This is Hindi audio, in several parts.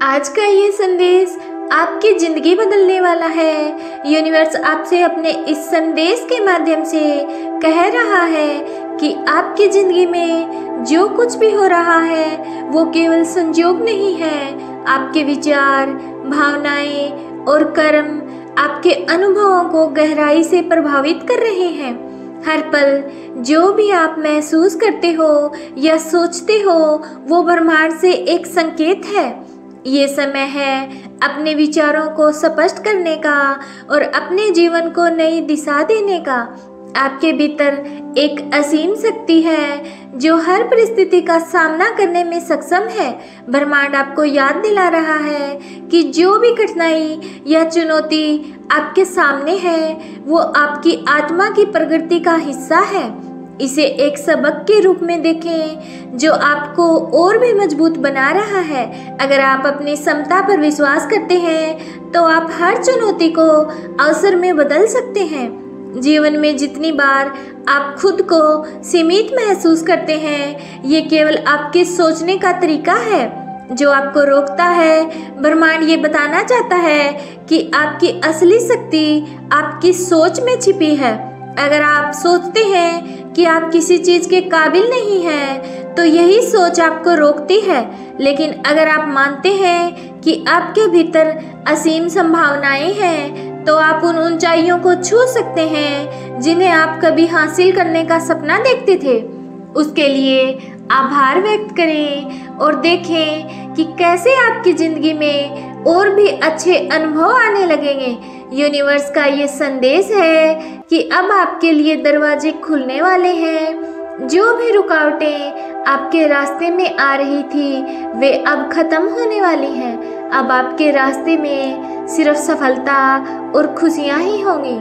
आज का ये संदेश आपकी जिंदगी बदलने वाला है। यूनिवर्स आपसे अपने इस संदेश के माध्यम से कह रहा है कि आपकी जिंदगी में जो कुछ भी हो रहा है वो केवल संयोग नहीं है। आपके विचार, भावनाएं और कर्म आपके अनुभवों को गहराई से प्रभावित कर रहे हैं। हर पल जो भी आप महसूस करते हो या सोचते हो वो ब्रह्मांड से एक संकेत है। ये समय है अपने विचारों को स्पष्ट करने का और अपने जीवन को नई दिशा देने का। आपके भीतर एक असीम शक्ति है जो हर परिस्थिति का सामना करने में सक्षम है। ब्रह्मांड आपको याद दिला रहा है कि जो भी कठिनाई या चुनौती आपके सामने है वो आपकी आत्मा की प्रगति का हिस्सा है। इसे एक सबक के रूप में देखें जो आपको और भी मजबूत बना रहा है। अगर आप अपनी क्षमता पर विश्वास करते हैं तो आप हर चुनौती को अवसर में बदल सकते हैं। जीवन में जितनी बार आप खुद को सीमित महसूस करते हैं ये केवल आपके सोचने का तरीका है जो आपको रोकता है। ब्रह्मांड ये बताना चाहता है कि आपकी असली शक्ति आपकी सोच में छिपी है। अगर आप सोचते हैं कि आप किसी चीज के काबिल नहीं हैं तो यही सोच आपको रोकती है। लेकिन अगर आप मानते हैं कि आपके भीतर असीम संभावनाएं हैं तो आप उन ऊंचाइयों को छू सकते हैं जिन्हें आप कभी हासिल करने का सपना देखते थे। उसके लिए आभार व्यक्त करें और देखें कि कैसे आपकी जिंदगी में और भी अच्छे अनुभव आने लगेंगे। यूनिवर्स का ये संदेश है कि अब आपके लिए दरवाजे खुलने वाले हैं। जो भी रुकावटें आपके रास्ते में आ रही थी वे अब खत्म होने वाली हैं। अब आपके रास्ते में सिर्फ सफलता और खुशियां ही होंगी।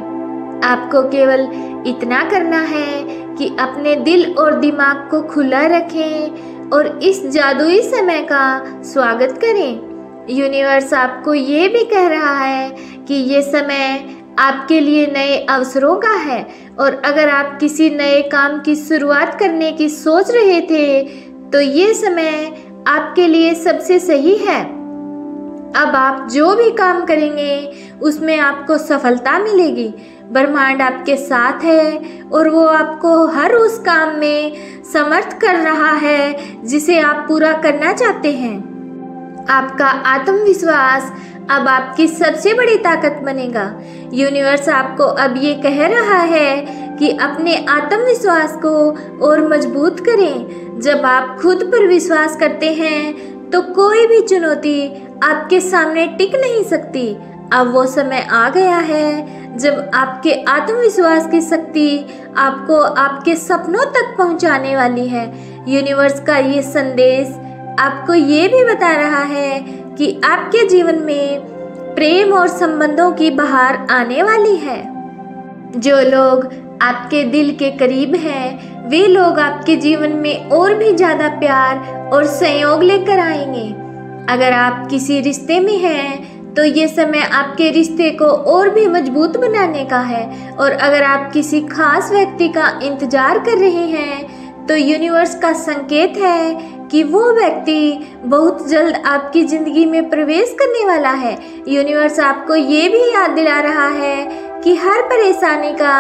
आपको केवल इतना करना है कि अपने दिल और दिमाग को खुला रखें और इस जादुई समय का स्वागत करें। यूनिवर्स आपको ये भी कह रहा है कि ये समय आपके लिए नए अवसरों का है और अगर आप किसी नए काम की शुरुआत करने की सोच रहे थे तो ये समय आपके लिए सबसे सही है। अब आप जो भी काम करेंगे उसमें आपको सफलता मिलेगी। ब्रह्मांड आपके साथ है और वो आपको हर उस काम में समर्थ कर रहा है जिसे आप पूरा करना चाहते हैं। आपका आत्मविश्वास अब आपकी सबसे बड़ी ताकत बनेगा। यूनिवर्स आपको अब ये कह रहा है कि अपने आत्मविश्वास को और मजबूत करें। जब आप खुद पर विश्वास करते हैं तो कोई भी चुनौती आपके सामने टिक नहीं सकती। अब वो समय आ गया है जब आपके आत्मविश्वास की शक्ति आपको आपके सपनों तक पहुंचाने वाली है। यूनिवर्स का ये संदेश आपको ये भी बता रहा है कि आपके जीवन में प्रेम और संबंधों की बहार आने वाली है। जो लोग आपके दिल के करीब हैं वे लोग आपके जीवन में और भी ज्यादा प्यार और सहयोग लेकर आएंगे। अगर आप किसी रिश्ते में हैं तो ये समय आपके रिश्ते को और भी मजबूत बनाने का है और अगर आप किसी खास व्यक्ति का इंतजार कर रहे हैं तो यूनिवर्स का संकेत है कि वो व्यक्ति बहुत जल्द आपकी जिंदगी में प्रवेश करने वाला है। यूनिवर्स आपको ये भी याद दिला रहा है कि हर परेशानी का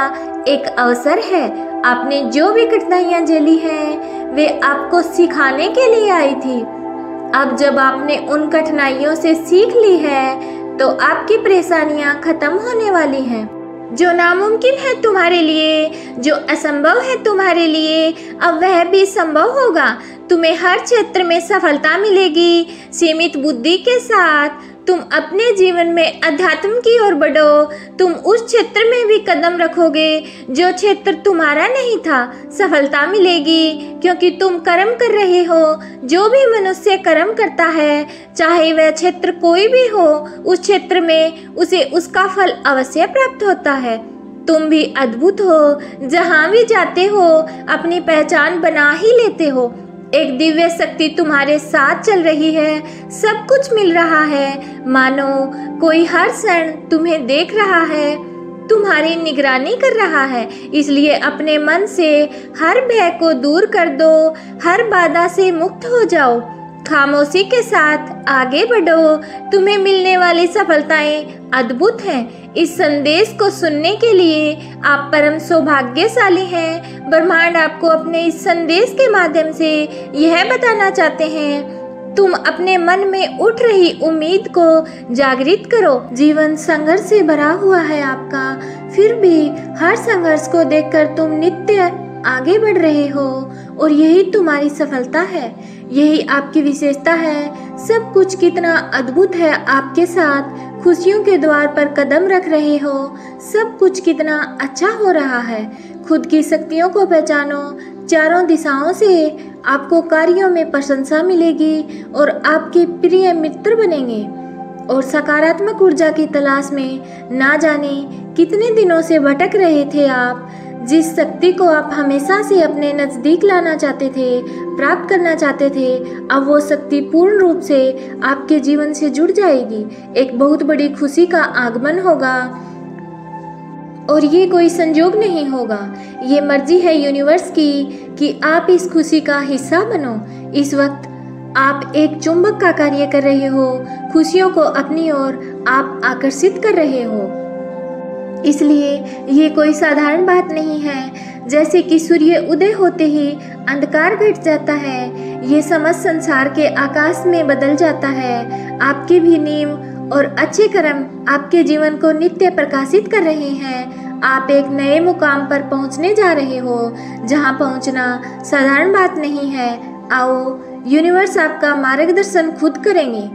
एक अवसर है। आपने जो भी कठिनाइयां झेली हैं वे आपको सिखाने के लिए आई थी। अब जब आपने उन कठिनाइयों से सीख ली है तो आपकी परेशानियां खत्म होने वाली हैं। जो नामुमकिन है तुम्हारे लिए, जो असंभव है तुम्हारे लिए, अब वह भी संभव होगा। तुम्हें हर क्षेत्र में सफलता मिलेगी। सीमित बुद्धि के साथ तुम अपने जीवन में अध्यात्म की ओर बढ़ो। तुम उस क्षेत्र में भी कदम रखोगे जो क्षेत्र तुम्हारा नहीं था। सफलता मिलेगी क्योंकि तुम कर्म कर रहे हो। जो भी मनुष्य कर्म करता है चाहे वह क्षेत्र कोई भी हो उस क्षेत्र में उसे उसका फल अवश्य प्राप्त होता है। तुम भी अद्भुत हो। जहाँ भी जाते हो अपनी पहचान बना ही लेते हो। एक दिव्य शक्ति तुम्हारे साथ चल रही है। सब कुछ मिल रहा है। मानो कोई हर क्षण तुम्हें देख रहा है, तुम्हारी निगरानी कर रहा है। इसलिए अपने मन से हर भय को दूर कर दो। हर बाधा से मुक्त हो जाओ। खामोशी के साथ आगे बढ़ो, तुम्हें मिलने वाली सफलताएं अद्भुत हैं। इस संदेश को सुनने के लिए आप परम सौभाग्यशाली हैं। ब्रह्मांड आपको अपने इस संदेश के माध्यम से यह बताना चाहते हैं, तुम अपने मन में उठ रही उम्मीद को जागृत करो। जीवन संघर्ष से भरा हुआ है आपका, फिर भी हर संघर्ष को देखकर तुम नित्य आगे बढ़ रहे हो और यही तुम्हारी सफलता है, यही आपकी विशेषता है। सब कुछ कितना अद्भुत है आपके साथ, खुशियों के द्वार पर कदम रख रहे हो, सब कुछ कितना अच्छा हो रहा है। खुद की शक्तियों को पहचानो, चारों दिशाओं से आपको कार्यों में प्रशंसा मिलेगी और आपके प्रिय मित्र बनेंगे और सकारात्मक ऊर्जा की तलाश में ना जाने कितने दिनों से भटक रहे थे आप। जिस शक्ति को आप हमेशा से अपने नज़दीक लाना चाहते थे, प्राप्त करना चाहते थे, अब वो शक्ति पूर्ण रूप से आपके जीवन से जुड़ जाएगी। एक बहुत बड़ी खुशी का आगमन होगा और ये कोई संयोग नहीं होगा, ये मर्जी है यूनिवर्स की कि आप इस खुशी का हिस्सा बनो। इस वक्त आप एक चुंबक का कार्य कर रहे हो, खुशियों को अपनी ओर आप आकर्षित कर रहे हो। इसलिए ये कोई साधारण बात नहीं है। जैसे कि सूर्य उदय होते ही अंधकार घट जाता है, ये समस्त संसार के आकाश में बदल जाता है। आपके भी नियम और अच्छे कर्म आपके जीवन को नित्य प्रकाशित कर रहे हैं। आप एक नए मुकाम पर पहुंचने जा रहे हो, जहां पहुंचना साधारण बात नहीं है। आओ, यूनिवर्स आपका मार्गदर्शन खुद करेंगे।